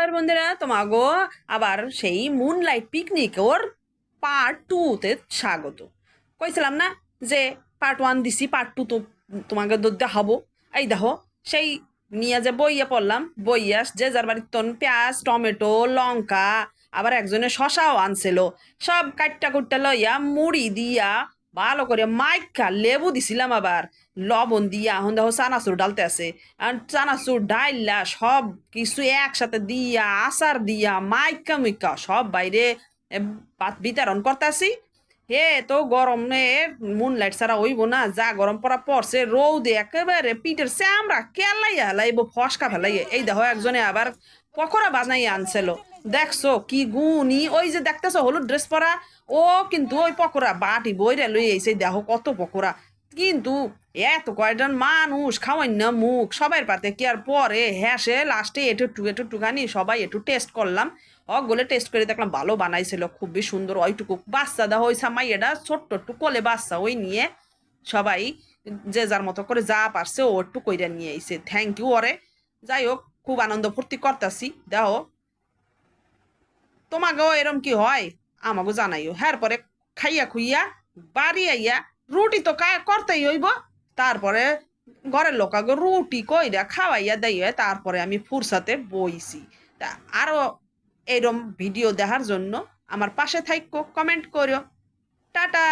আর বন্ধুরা তোমাগো আবার সেই মুনলাইট পিকনিক ওর পার্ট 2-তে স্বাগত। কইছিলাম না যে পার্ট 1 দিছি, পার্ট 2 তো তোমাকে দেখাবো। এই দেখো, সেই নিয়ে যে বইয়া পড়লাম, বইয়া যে যার বাড়ির তন পেঁয়াজ টমেটো লঙ্কা, আবার একজনে শশাও আনছিল, সব কাটটা কুটটা লইয়া মুড়ি দিয়া ভালো করে মাইকা লেবু দিছিলাম, আবার লবণ দিয়া এখন দেখো চানাচুর ডালতে আছে। আর চানাচুর ডাইলা সব কিছু একসাথে দিয়া আচার দিয়া মাইকা মুইকা সব বাইরে বিতরণ করতেছি। হে তো গরমে মুনলাইট ছাড়া হইব না, যা গরম পড়া পড়ছে, রৌদে একেবারে পিঠের চামড়া কেলাইয়া হেলাইব, ফসকা ফেলাইয়া। এই দেখো একজনে আবার পকোড়া বানাইয়া আনছিল, দেখছো কি গুণী, ওই যে দেখতেছো হলুদ ড্রেস পরা, ও কিন্তু ওই পকোড়া বাটি বইরে লই আইছে, দেখো কত পকোড়া। কিন্তু এত কয়জন মানুষ খাওয়াই না মুখ সবাই পাতে কি আর পরে হ্যাসে লাস্টে একটুখানি সবাই একটু টেস্ট করলাম। অগুলো টেস্ট করে দেখলাম ভালো বানাইছিল, খুবই সুন্দর। ওইটুকু বাচ্চা দা ওই সামাইয়াটা ছোট্ট একটু কোলে বাচ্চা, ওই নিয়ে সবাই যে যার মতো করে যা পারছে ও একটু কইরা নিয়ে আইছে। থ্যাংক ইউ ওরে। যাই হোক, খুব আনন্দ ফুর্তি করতেছি। দেখো তোমাকেও এরম কি হয় আমাকে জানাইও। হ্যাঁ পরে খাইয়া খুইয়া বাড়ি আইয়া রুটি তো করতেই হইব। তারপরে ঘরের লোকাকে রুটি কইরা খাওয়াইয়া দেয়, তারপরে আমি ফুরসাতে বইছি। তা আরো এরম ভিডিও দেখার জন্য আমার পাশে থাইকো, কমেন্ট করো। টাটা।